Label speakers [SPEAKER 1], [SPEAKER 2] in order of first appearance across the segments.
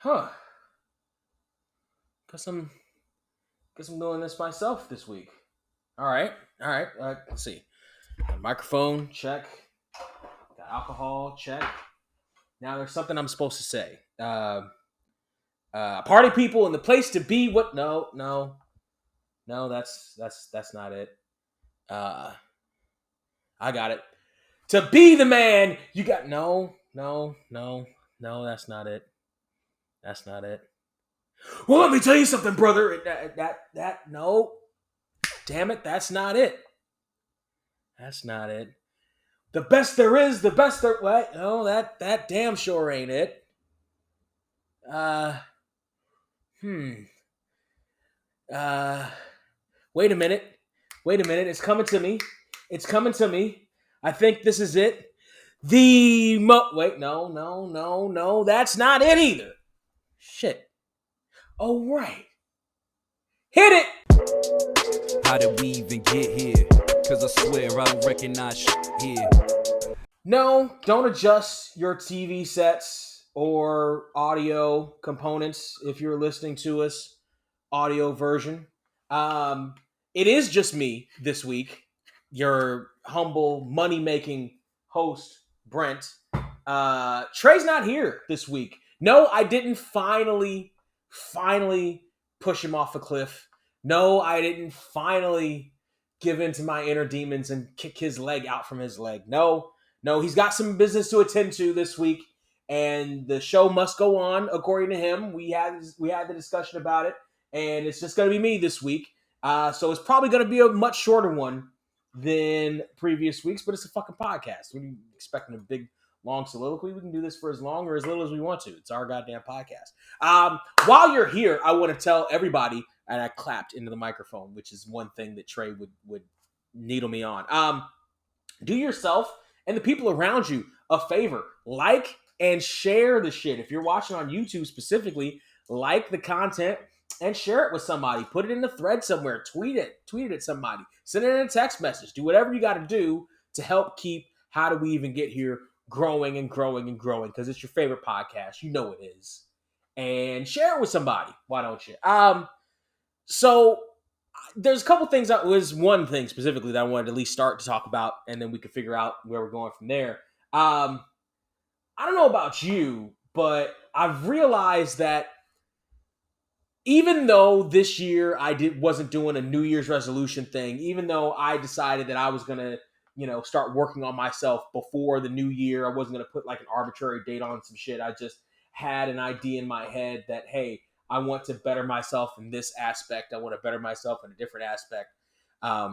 [SPEAKER 1] Huh. Guess I'm doing this myself this week. All right. All right. Let's see. Got microphone, check. Got alcohol, check. Now there's something I'm supposed to say. Party people and the place to be. What? No. That's not it. I got it. To be the man, you got no. That's not it. That's not it. Well, let me tell you something, brother. No. Damn it, that's not it. That's not it. The best there is, the best there. What? No, that damn sure ain't it. Uh, hmm. Uh, wait a minute. It's coming to me. I think this is it. Wait, no. That's not it either. Shit. Oh right. Hit it.
[SPEAKER 2] How did we even get here? Cause I swear I don't recognize shit here.
[SPEAKER 1] No, don't adjust your TV sets or audio components if you're listening to us audio version. It is just me this week, your humble money-making host, Brent. Trey's not here this week. No, I didn't finally push him off a cliff. No, I didn't finally give in to my inner demons and kick his leg out from his leg. No, he's got some business to attend to this week, and the show must go on according to him. We had the discussion about it, and it's just going to be me this week. So it's probably going to be a much shorter one than previous weeks, but it's a fucking podcast. We're expecting a big, long soliloquy. We can do this for as long or as little as we want to. It's our goddamn podcast. While you're here, I want to tell everybody, and I clapped into the microphone, which is one thing that Trey would needle me on. Do yourself and the people around you a favor. Like and share the shit. If you're watching on YouTube specifically, like the content and share it with somebody. Put it in the thread somewhere. Tweet it at somebody. Send it in a text message. Do whatever you got to do to help keep How Do We Even Get Here growing and growing and growing, because it's your favorite podcast. You know it is. And share it with somebody. Why don't you? So there's a couple things. That was one thing specifically that I wanted to at least start to talk about, and then we could figure out where we're going from there. I don't know about you, but I've realized that even though this year wasn't doing a New Year's resolution thing, even though I decided that I was gonna, start working on myself before the new year, I wasn't gonna put like an arbitrary date on some shit. I just had an idea in my head that, hey, I want to better myself in this aspect. I want to better myself in a different aspect. I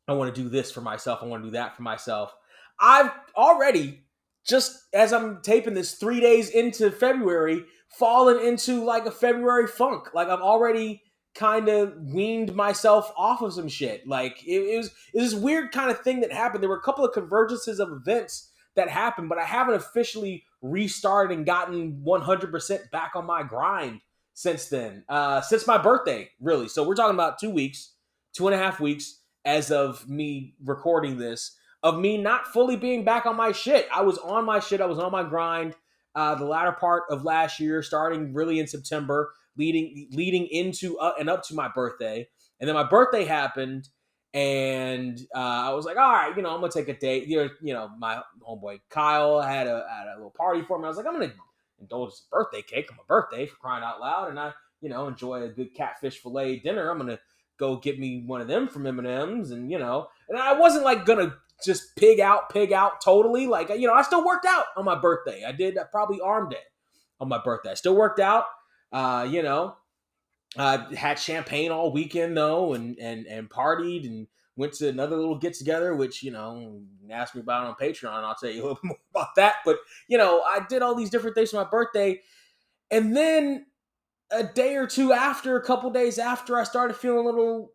[SPEAKER 1] want to do this for myself. I want to do that for myself. I've already, just as I'm taping this 3 days into February, fallen into like a February funk. Like I've already kind of weaned myself off of some shit. Like it was this weird kind of thing that happened. There were a couple of convergences of events that happened, but I haven't officially restarted and gotten 100% back on my grind since then. Since my birthday, really. So we're talking about 2 weeks, 2.5 weeks as of me recording this, of me not fully being back on my shit. I was on my shit. I was on my grind. The latter part of last year, starting really in September, leading into and up to my birthday. And then my birthday happened, and I was like, all right, I'm gonna take a date. My homeboy Kyle had a little party for me. I was like, I'm gonna indulge in birthday cake on my birthday, for crying out loud, and I enjoy a good catfish fillet dinner. I'm gonna go get me one of them from M&M's, and I wasn't like gonna just pig out totally. Like, I still worked out on my birthday. I did probably arm day on my birthday. I still worked out. I had champagne all weekend though, and partied and went to another little get together, which, ask me about it on Patreon, and I'll tell you a little bit more about that. But, I did all these different things for my birthday. And then a day or two after, a couple days after, I started feeling a little,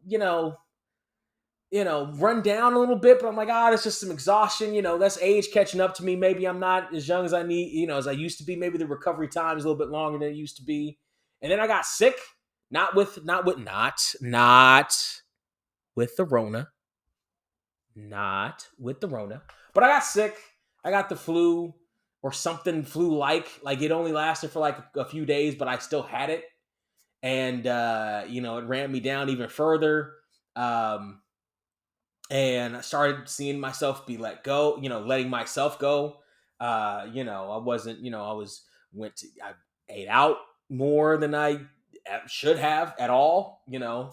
[SPEAKER 1] run down a little bit, but I'm like, it's just some exhaustion. That's age catching up to me. Maybe I'm not as young as I need, as I used to be. Maybe the recovery time is a little bit longer than it used to be. And then I got sick, not with the Rona, but I got sick. I got the flu. or something flu-like. Like it only lasted for like a few days, but I still had it. And, it ran me down even further. And I started seeing myself be let go, letting myself go. I wasn't, I ate out more than I should have at all.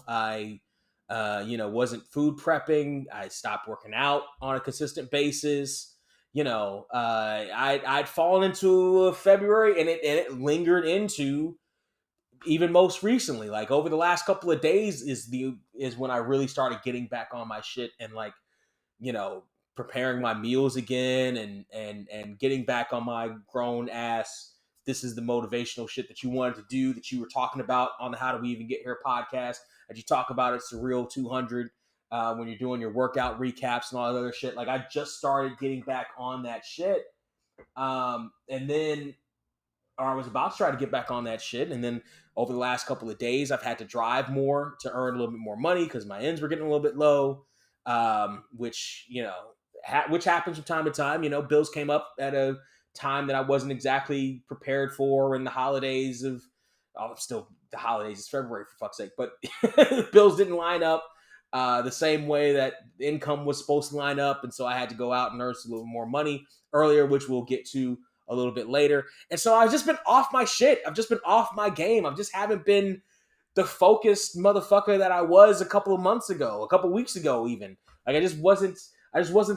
[SPEAKER 1] I, wasn't food prepping. I stopped working out on a consistent basis. I'd fallen into February, and it lingered into even most recently. Like over the last couple of days is when I really started getting back on my shit and like, preparing my meals again and getting back on my grown ass. This is the motivational shit that you wanted to do, that you were talking about on the How Do We Even Get Here podcast. That you talk about it's the Real 200 when you're doing your workout recaps and all that other shit. Like I just started getting back on that shit. And then or I was about to try to get back on that shit. And then over the last couple of days, I've had to drive more to earn a little bit more money because my ends were getting a little bit low, which happens from time to time. Bills came up at a time that I wasn't exactly prepared for in the holidays of, still the holidays, it's February for fuck's sake, but bills didn't line up the same way that income was supposed to line up. And so I had to go out and earn a little more money earlier, which we'll get to a little bit later. And so I've just been off my shit. I've just been off my game. I just haven't been the focused motherfucker that I was a couple weeks ago even. Like I just wasn't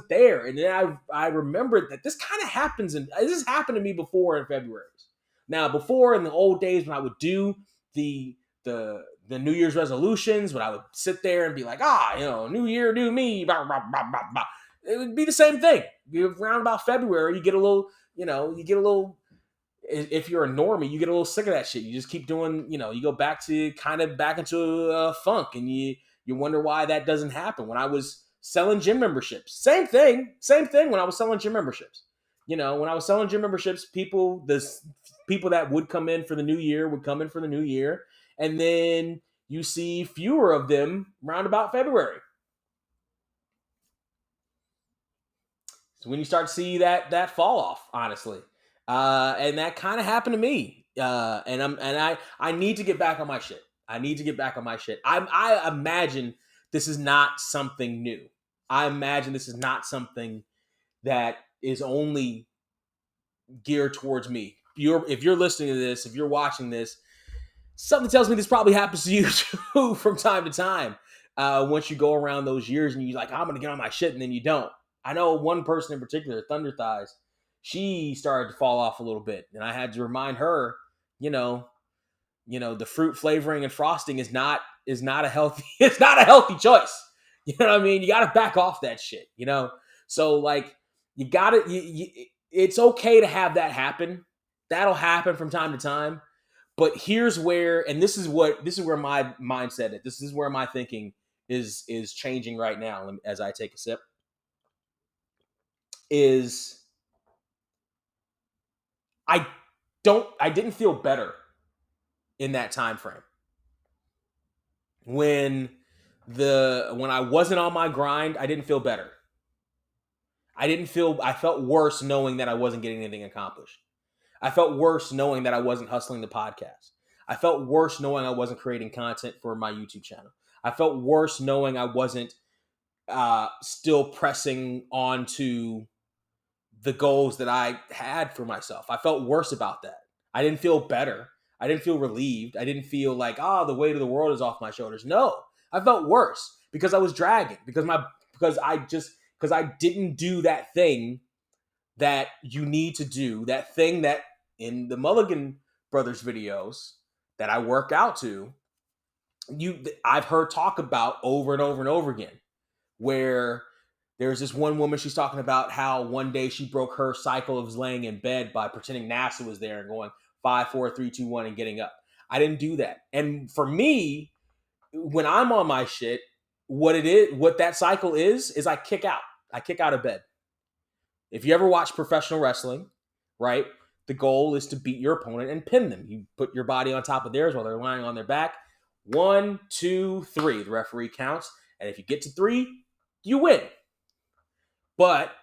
[SPEAKER 1] there. And then I remembered that this kind of happens, and this has happened to me before in February. Now, before in the old days when I would do the New Year's resolutions, when I would sit there and be like, new year, new me, blah, blah, blah, blah, blah. It would be the same thing. Around about February, you get a little, if you're a normie, you get a little sick of that shit. You just keep doing, you go back into a funk, and you wonder why that doesn't happen. When I was selling gym memberships, same thing when I was selling gym memberships. When I was selling gym memberships, people that would come in for the new year would come in for the new year, and then you see fewer of them round about February. So when you start to see that fall off, honestly, and that kind of happened to me. I need to get back on my shit. I imagine this is not something new. I imagine this is not something that is only geared towards me. If you're listening to this, if you're watching this, something tells me this probably happens to you too from time to time. Once you go around those years and you're like, I'm going to get on my shit, and then you don't. I know one person in particular, Thunder Thighs, she started to fall off a little bit. And I had to remind her, the fruit flavoring and frosting is not a healthy, it's not a healthy choice. You know what I mean? You got to back off that shit, So like you got to, it's okay to have that happen. That'll happen from time to time. But here's where, and this is where my mindset is. This is where my thinking is changing right now as I take a sip. I didn't feel better in that time frame. When I wasn't on my grind, I didn't feel better. I felt worse knowing that I wasn't getting anything accomplished. I felt worse knowing that I wasn't hustling the podcast. I felt worse knowing I wasn't creating content for my YouTube channel. I felt worse knowing I wasn't still pressing on to the goals that I had for myself. I felt worse about that. I didn't feel better. I didn't feel relieved. I didn't feel like, the weight of the world is off my shoulders. No, I felt worse because I was dragging, because I didn't do that thing that you need to do, that thing that in the Mulligan Brothers videos that I work out to, I've heard talk about over and over and over again, where there's this one woman, she's talking about how one day she broke her cycle of laying in bed by pretending NASA was there and going 5, 4, 3, 2, 1 and getting up. I didn't do that. And for me, when I'm on my shit, what that cycle is I kick out. I kick out of bed. If you ever watch professional wrestling, right, the goal is to beat your opponent and pin them. You put your body on top of theirs while they're lying on their back. 1, 2, 3. The referee counts. And if you get to 3, you win. But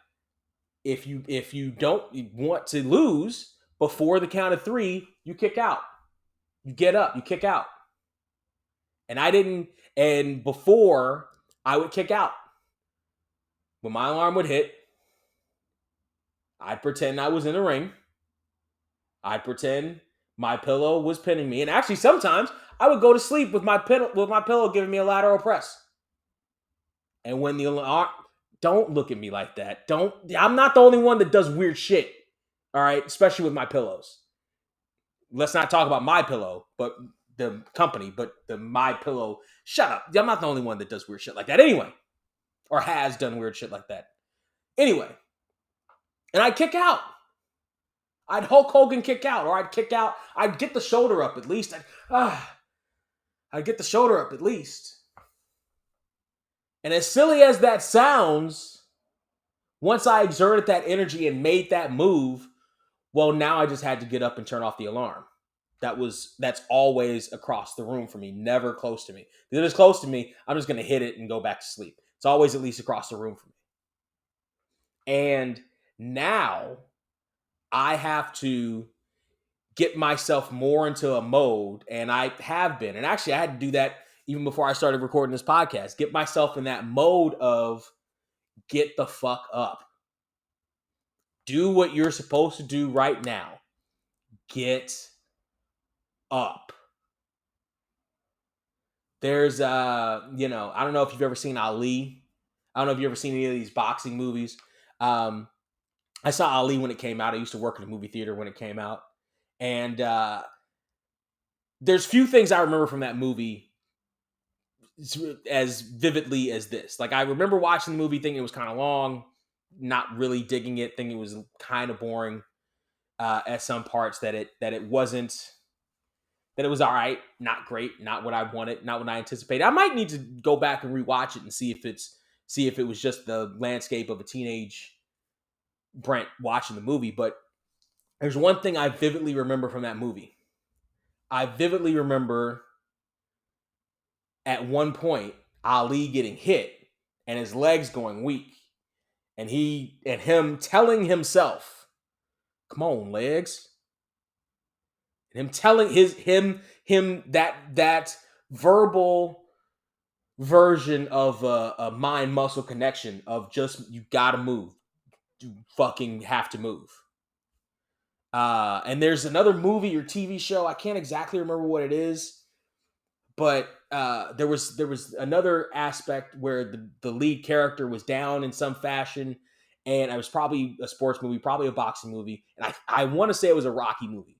[SPEAKER 1] if you don't want to lose before the count of 3, you kick out. You get up, you kick out. And I didn't, and before I would kick out, when my alarm would hit, I'd pretend I was in a ring. I'd pretend my pillow was pinning me. And actually, sometimes I would go to sleep with my pillow giving me a lateral press. And when the alarm, don't look at me like that. I'm not the only one that does weird shit. All right, especially with my pillows. Let's not talk about my pillow, but the company, but the my pillow. Shut up. I'm not the only one that does weird shit like that anyway, or has done weird shit like that. Anyway, and I'd kick out. I'd Hulk Hogan kick out, or I'd kick out. I'd get the shoulder up at least. I'd get the shoulder up at least. And as silly as that sounds, once I exerted that energy and made that move, well, now I just had to get up and turn off the alarm. That's always across the room for me, never close to me. If it is close to me, I'm just going to hit it and go back to sleep. It's always at least across the room for me. And now I have to get myself more into a mode, and I have been. And actually, I had to do that even before I started recording this podcast. Get myself in that mode of get the fuck up. Do what you're supposed to do right now. Get up. There's, I don't know if you've ever seen Ali. I don't know if you've ever seen any of these boxing movies. I saw Ali when it came out. I used to work in a movie theater when it came out. And there's few things I remember from that movie as vividly as this. Like, I remember watching the movie thinking it was kind of long, not really digging it, thinking it was kind of boring at some parts, that it wasn't, that it was all right, not great, not what I wanted, not what I anticipated. I might need to go back and rewatch it and see if it was just the landscape of a teenage Brent watching the movie. But there's one thing I vividly remember from that movie. I vividly remember at one point Ali getting hit and his legs going weak, and him telling himself, "Come on, legs." And him telling him that verbal version of a mind muscle connection of just, you gotta move. You fucking have to move. And there's another movie or TV show, I can't exactly remember what it is, but there was another aspect where the lead character was down in some fashion, and it was probably a sports movie, probably a boxing movie, and I want to say it was a Rocky movie,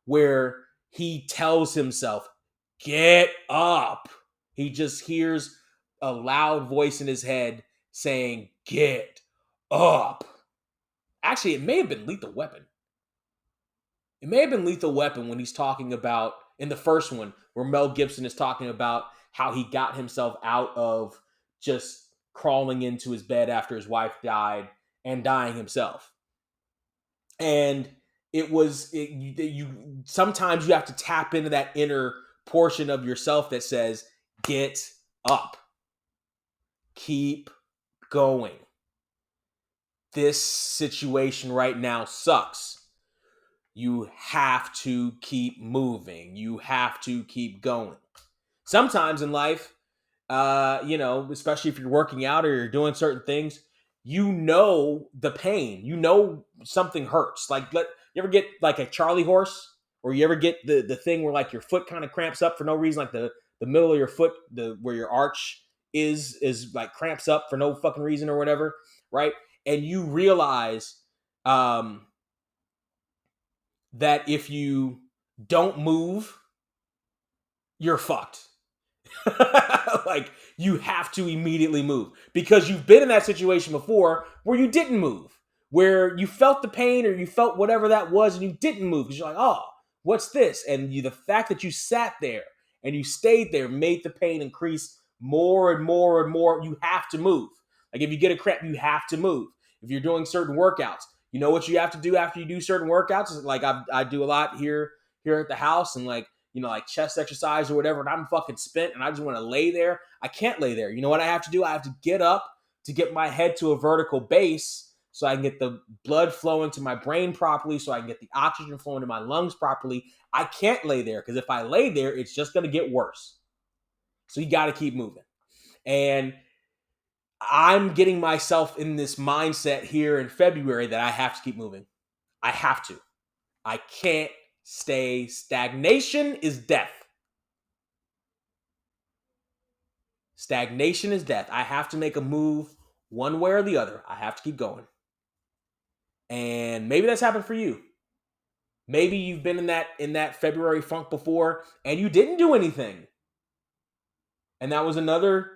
[SPEAKER 1] where he tells himself, "Get up." He just hears a loud voice in his head saying, "Get up." Actually, it may have been Lethal Weapon. It may have been Lethal Weapon when he's talking about, in the first one, where Mel Gibson is talking about how he got himself out of just crawling into his bed after his wife died and dying himself. And sometimes you have to tap into that inner portion of yourself that says, get up. Keep going. This situation right now sucks. You have to keep moving. You have to keep going. Sometimes in life, especially if you're working out or you're doing certain things, the pain, something hurts. Like, you ever get like a Charlie horse, or you ever get the thing where like your foot kind of cramps up for no reason, like the middle of your foot, where your arch is like cramps up for no fucking reason or whatever, right? And you realize that if you don't move, you're fucked. Like, you have to immediately move, because you've been in that situation before where you didn't move, where you felt the pain or you felt whatever that was and you didn't move because you're like, oh, what's this? And the fact that you sat there and you stayed there made the pain increase more and more and more. You have to move. Like, if you get a cramp, you have to move. If you're doing certain workouts, you know what you have to do after you do certain workouts? Like, I do a lot here at the house, and like chest exercise or whatever, and I'm fucking spent and I just want to lay there. I can't lay there. You know what I have to do? I have to get up to get my head to a vertical base so I can get the blood flowing to my brain properly, so I can get the oxygen flowing to my lungs properly. I can't lay there, because if I lay there, it's just going to get worse. So you got to keep moving. And I'm getting myself in this mindset here in February that I have to keep moving. I have to. I can't stay. Stagnation is death. Stagnation is death. I have to make a move one way or the other. I have to keep going. And maybe that's happened for you. Maybe you've been in that February funk before and you didn't do anything. And that was another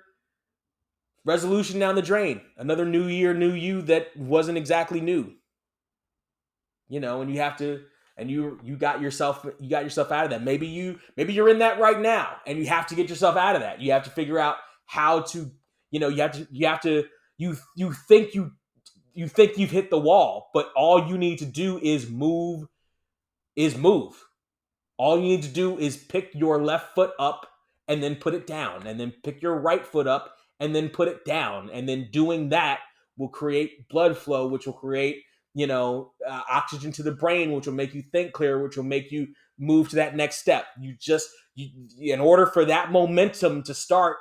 [SPEAKER 1] resolution down the drain. Another new year, new you that wasn't exactly new. You know, and you have to, and you got yourself out of that. Maybe you're in that right now and you have to get yourself out of that. You have to figure out how to, you think you've hit the wall, but all you need to do is move. All you need to do is pick your left foot up and then put it down, and then pick your right foot up and then put it down. And then doing that will create blood flow, which will create, oxygen to the brain, which will make you think clearer, which will make you move to that next step. In order for that momentum to start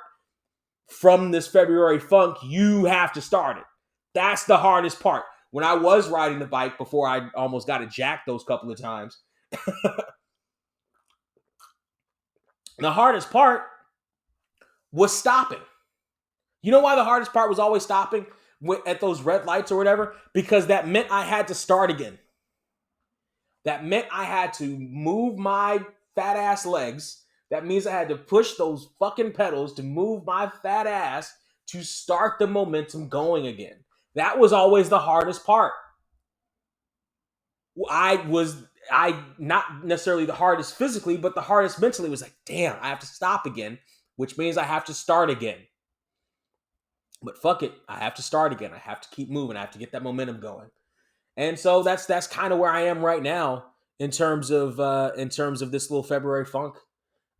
[SPEAKER 1] from this February funk, you have to start it. That's the hardest part. When I was riding the bike before I almost got it jacked those couple of times, the hardest part was stopping. You know why the hardest part was always stopping at those red lights or whatever? Because that meant I had to start again. That meant I had to move my fat ass legs. That means I had to push those fucking pedals to move my fat ass to start the momentum going again. That was always the hardest part. I not necessarily the hardest physically, but the hardest mentally. Was like, damn, I have to stop again, which means I have to start again. But fuck it, I have to start again. I have to keep moving. I have to get that momentum going. And so that's kind of where I am right now in terms of this little February funk.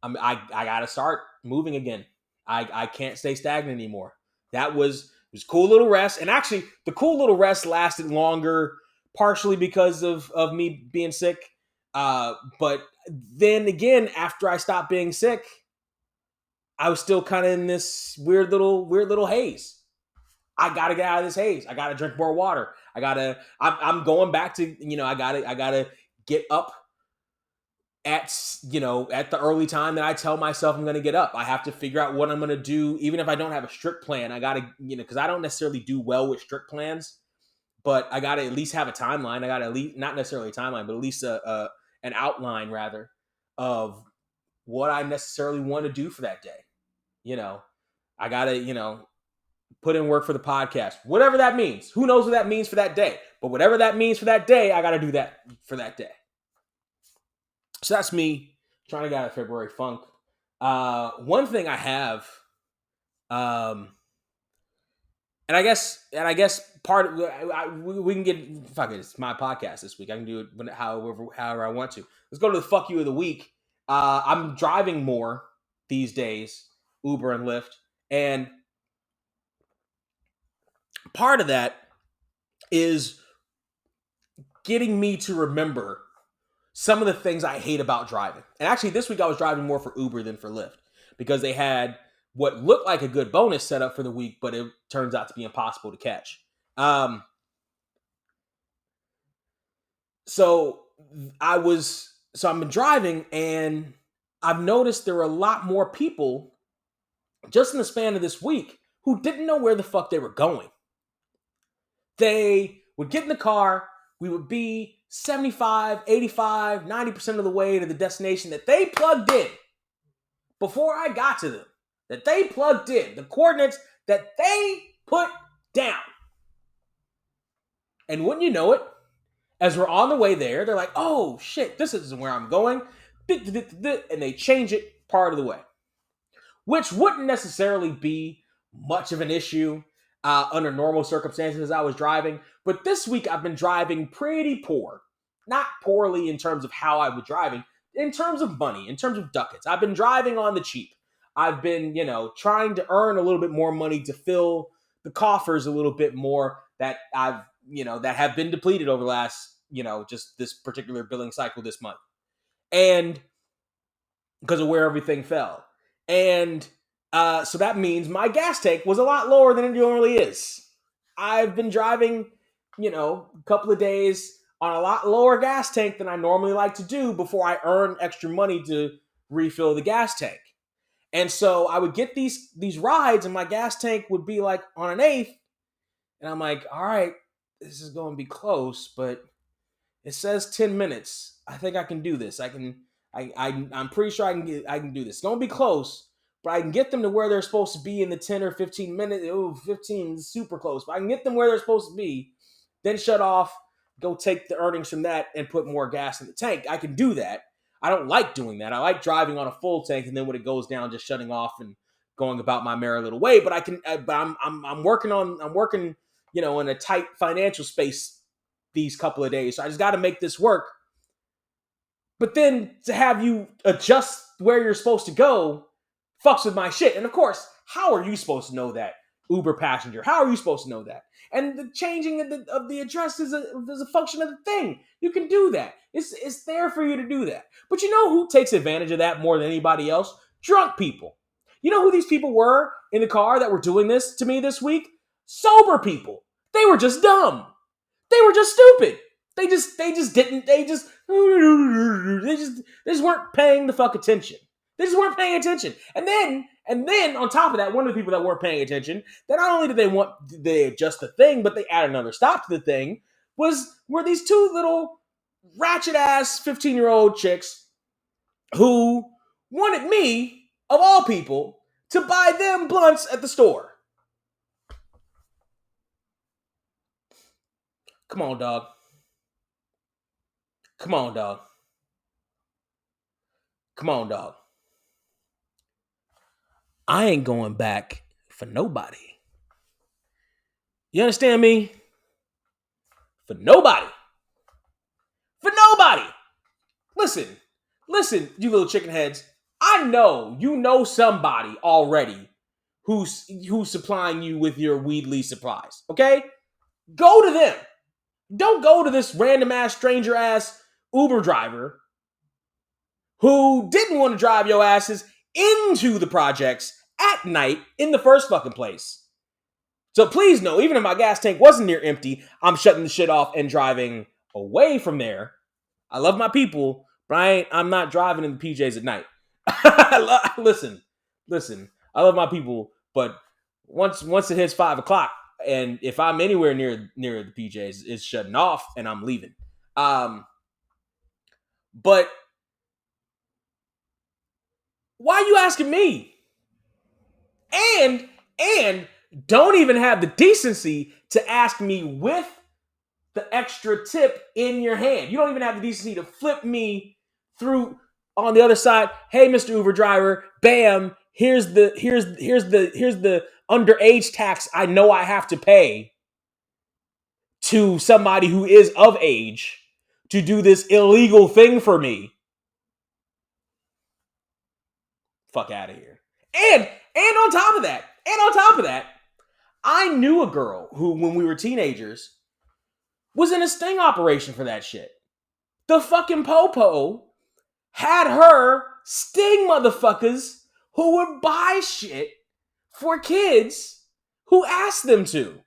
[SPEAKER 1] I gotta start moving again. I can't stay stagnant anymore. It was cool little rest, and actually the cool little rest lasted longer, partially because of me being sick. But then again, after I stopped being sick, I was still kind of in this weird little haze. I gotta get out of this haze. I gotta drink more water. I'm going back to, I gotta get up at the early time that I tell myself I'm going to get up. I have to figure out what I'm going to do, even if I don't have a strict plan. I got to, because I don't necessarily do well with strict plans, but I got to at least have a timeline. I got to at least, not necessarily a timeline, but at least an outline rather of what I necessarily want to do for that day. I got to, put in work for the podcast, whatever that means. Who knows what that means for that day? But whatever that means for that day, I got to do that for that day. So that's me trying to get out of February funk. One thing I have, and I guess part of we can get, fuck it, it's my podcast this week. I can do it however I want to. Let's go to the fuck you of the week. I'm driving more these days, Uber and Lyft, and part of that is getting me to remember some of the things I hate about driving. And actually this week I was driving more for Uber than for Lyft, because they had what looked like a good bonus set up for the week, but it turns out to be impossible to catch. So I've been driving, and I've noticed there were a lot more people just in the span of this week who didn't know where the fuck they were going. They would get in the car, we would be 75, 85, 90% of the way to the destination that they plugged in before I got to them, that they plugged in, the coordinates that they put down. And wouldn't you know it, as we're on the way there, they're like, oh shit, this isn't where I'm going. And they change it part of the way, which wouldn't necessarily be much of an issue under normal circumstances as I was driving. But this week I've been driving pretty poor. Not poorly in terms of how I was driving, in terms of money, in terms of ducats. I've been driving on the cheap. I've been, trying to earn a little bit more money to fill the coffers a little bit more that I've, that have been depleted over the last, just this particular billing cycle this month. And because of where everything fell. And so that means my gas tank was a lot lower than it normally is. I've been driving, a couple of days on a lot lower gas tank than I normally like to do before I earn extra money to refill the gas tank. And so I would get these rides and my gas tank would be like on an eighth. And I'm like, all right, this is going to be close, but it says 10 minutes. I think I can do this. I'm pretty sure I can do this. It's going to be close, but I can get them to where they're supposed to be in the 10 or 15 minutes. Oh, 15 is super close, but I can get them where they're supposed to be, then shut off, go take the earnings from that and put more gas in the tank. I can do that. I don't like doing that. I like driving on a full tank and then when it goes down, just shutting off and going about my merry little way. But I can. But I'm working in a tight financial space these couple of days. So I just got to make this work. But then to have you adjust where you're supposed to go fucks with my shit. And of course, how are you supposed to know that, Uber passenger? How are you supposed to know that? And the changing of the address is a function of the thing. You can do that. It's there for you to do that. But you know who takes advantage of that more than anybody else? Drunk people. You know who these people were in the car that were doing this to me this week? Sober people. They were just dumb. They were just stupid. They just weren't paying the fuck attention. They just weren't paying attention. And then on top of that, one of the people that weren't paying attention, that not only did they adjust the thing, but they added another stop to the thing, were these two little ratchet ass 15-year-old chicks who wanted me, of all people, to buy them blunts at the store. Come on, dog. Come on, dog. Come on, dog. I ain't going back for nobody. You understand me? For nobody. For nobody. Listen, you little chicken heads. I know you know somebody already who's supplying you with your Weedly supplies. Okay? Go to them. Don't go to this random ass stranger ass Uber driver who didn't want to drive your asses into the projects at night in the first fucking place. So please know, even if my gas tank wasn't near empty, I'm shutting the shit off and driving away from there. I love my people, but I'm not driving in the PJs at night. Listen. I love my people, but once it hits 5 o'clock, and if I'm anywhere near the PJs, it's shutting off and I'm leaving. But why are you asking me? And don't even have the decency to ask me with the extra tip in your hand. You don't even have the decency to flip me through on the other side. Hey, Mr. Uber driver, bam, here's the underage tax I know I have to pay to somebody who is of age to do this illegal thing for me. Fuck out of here. And on top of that, I knew a girl who, when we were teenagers, was in a sting operation for that shit. The fucking popo had her sting motherfuckers who would buy shit for kids who asked them to.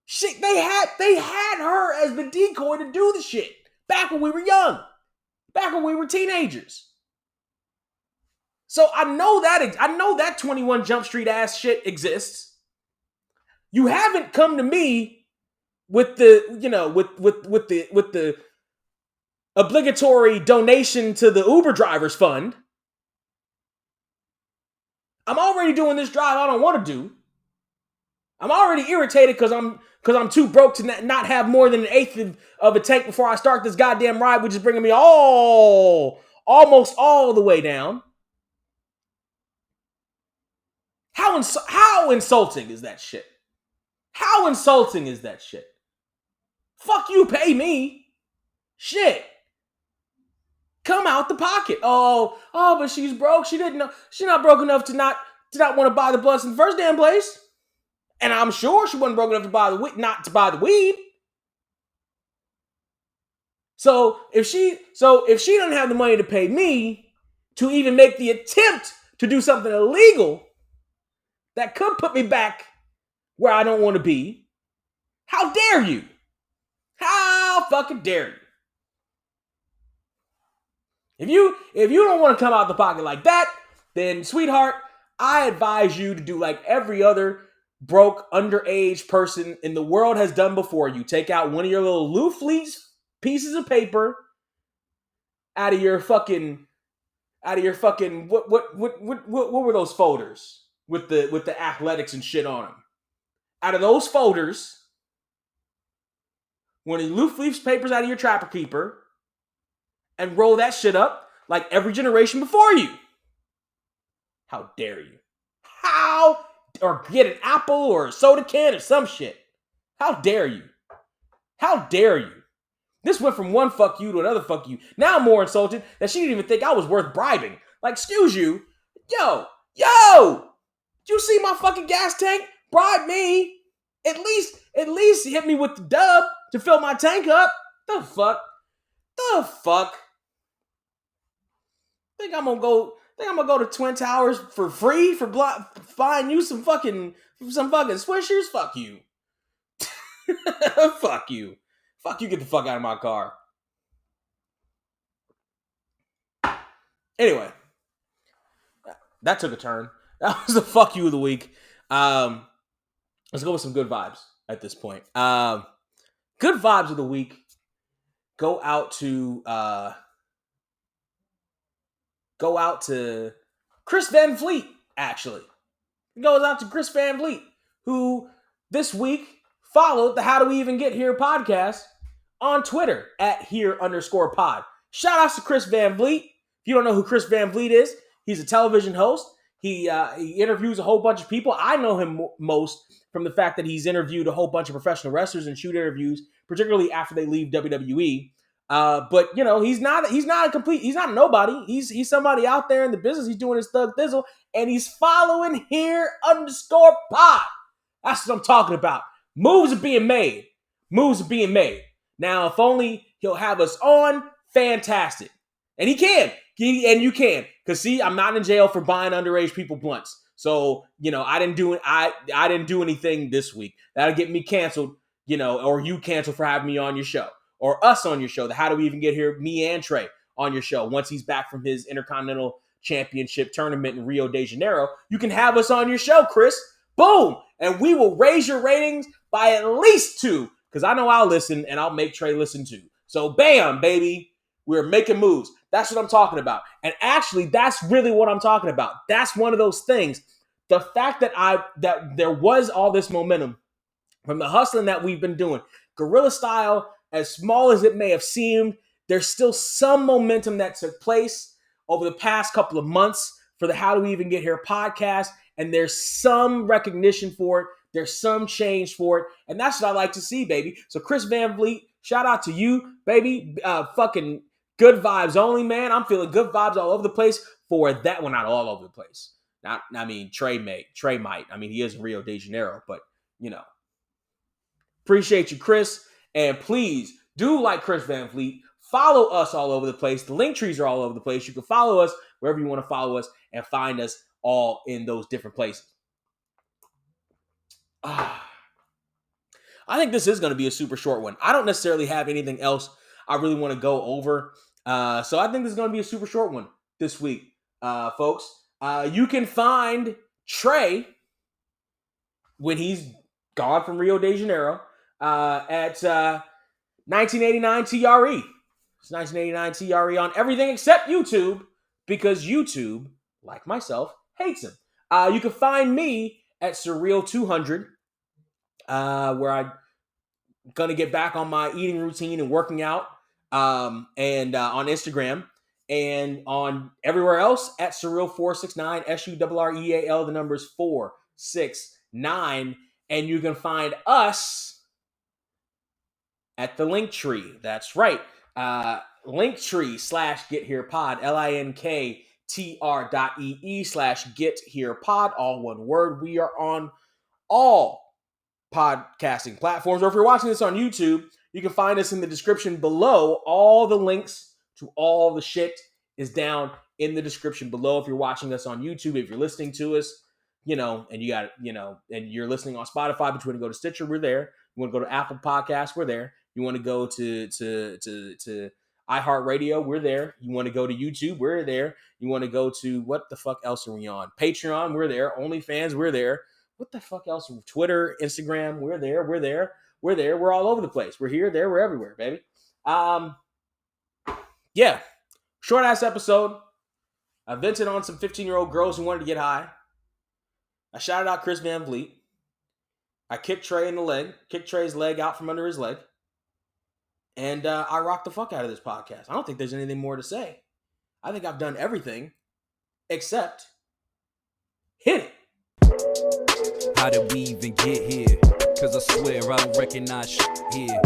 [SPEAKER 1] Shit, they had her as the decoy to do the shit back when we were young, back when we were teenagers. So I know that 21 Jump Street ass shit exists. You haven't come to me with the, with the obligatory donation to the Uber drivers fund. I'm already doing this drive I don't want to do. I'm already irritated because I'm too broke to not have more than an eighth of a tank before I start this goddamn ride, which is bringing me almost all the way down. How insulting is that shit? How insulting is that shit? Fuck you, pay me. Shit. Come out the pocket. Oh, but she's broke. She didn't know. She's not broke enough to not want to buy the blunts in the first damn place. And I'm sure she wasn't broke enough to buy the weed, not to buy the weed. So if she doesn't have the money to pay me to even make the attempt to do something illegal that could put me back where I don't want to be, how dare you? How fucking dare you? If you don't want to come out the pocket like that, then sweetheart, I advise you to do like every other broke underage person in the world has done before you. Take out one of your little loose leaf pieces of paper out of your fucking what were those folders with the athletics and shit on them? Out of those folders, one of the loose leaf papers out of your trapper keeper, and roll that shit up like every generation before you. How dare you? How? Or get an apple or a soda can or some shit. How dare you? How dare you? This went from one fuck you to another fuck you. Now I'm more insulted that she didn't even think I was worth bribing. Like, excuse you. Yo! Did you see my fucking gas tank? Bribe me. At least hit me with the dub to fill my tank up. The fuck? Think I'm gonna go to Twin Towers for free for buying you some fucking swishers? Fuck you. Fuck you. Fuck you, get the fuck out of my car. Anyway, that took a turn. That was the fuck you of the week. Let's go with some good vibes at this point. Good vibes of the week go out to Chris Van Vliet, actually. It goes out to Chris Van Vliet, who this week followed the How Do We Even Get Here podcast on Twitter at @here_pod. Shout outs to Chris Van Vliet. If you don't know who Chris Van Vliet is, he's a television host. He interviews a whole bunch of people. I know him most from the fact that he's interviewed a whole bunch of professional wrestlers and shoot interviews, particularly after they leave WWE. But you know, he's not a nobody. He's somebody out there in the business. He's doing his thug thizzle, and he's following _pod. That's what I'm talking about. Moves are being made. Now, if only he'll have us on, fantastic. And he can. And you can. Because see, I'm not in jail for buying underage people blunts. So, you know, I didn't do anything this week. That'll get me canceled, you know, or you canceled for having me on your show. Or us on your show. How Do We Even Get Here? Me and Trey on your show. Once he's back from his Intercontinental Championship tournament in Rio de Janeiro, you can have us on your show, Chris. Boom! And we will raise your ratings by at least 2. Because I know I'll listen and I'll make Trey listen too. So bam, baby. We're making moves. That's what I'm talking about. And actually, that's really what I'm talking about. That's one of those things. The fact that there was all this momentum from the hustling that we've been doing, guerrilla style, as small as it may have seemed, there's still some momentum that took place over the past couple of months for the How Do We Even Get Here podcast. And there's some recognition for it. There's some change for it. And that's what I like to see, baby. So Chris Van Vliet, shout out to you, baby. Fucking good vibes only, man. I'm feeling good vibes all over the place for that one. Not all over the place. Trey might. I mean, he is in Rio de Janeiro, but, you know. Appreciate you, Chris. And please do like Chris Van Vliet. Follow us all over the place. The link trees are all over the place. You can follow us wherever you want to follow us and find us all in those different places. I think this is going to be a super short one. I don't necessarily have anything else I really want to go over. So I think this is going to be a super short one this week, folks. You can find Trey when he's gone from Rio de Janeiro at 1989 TRE. It's 1989 TRE on everything except YouTube, because YouTube, like myself, hates him. You can find me at Surreal200, where I'm going to get back on my eating routine and working out, and on Instagram, and on everywhere else at Surreal469, SURREAL, the numbers 469, and you can find us at the link tree. That's right. Linktree /GetHerePod, linktr.ee /GetHerePod, all one word. We are on all podcasting platforms. Or if you're watching this on YouTube, you can find us in the description below. All the links to all the shit is down in the description below. If you're watching us on YouTube, if you're listening to us, and you got, and you're listening on Spotify, but you want to go to Stitcher, we're there. You want to go to Apple Podcasts, we're there. You want to go to iHeartRadio, we're there. You want to go to YouTube, we're there. You want to go to, what the fuck else are we on? Patreon, we're there. OnlyFans, we're there. What the fuck else? Twitter, Instagram, we're there. We're all over the place. We're here, there, we're everywhere, baby. Yeah. Short ass episode. I vented on some 15-year-old girls who wanted to get high. I shouted out Chris Van Vliet. I kicked Trey in the leg, kicked Trey's leg out from under his leg. And I rocked the fuck out of this podcast. I don't think there's anything more to say. I think I've done everything except hit it.
[SPEAKER 2] How did we even get here? Cause I swear I don't recognize shit here.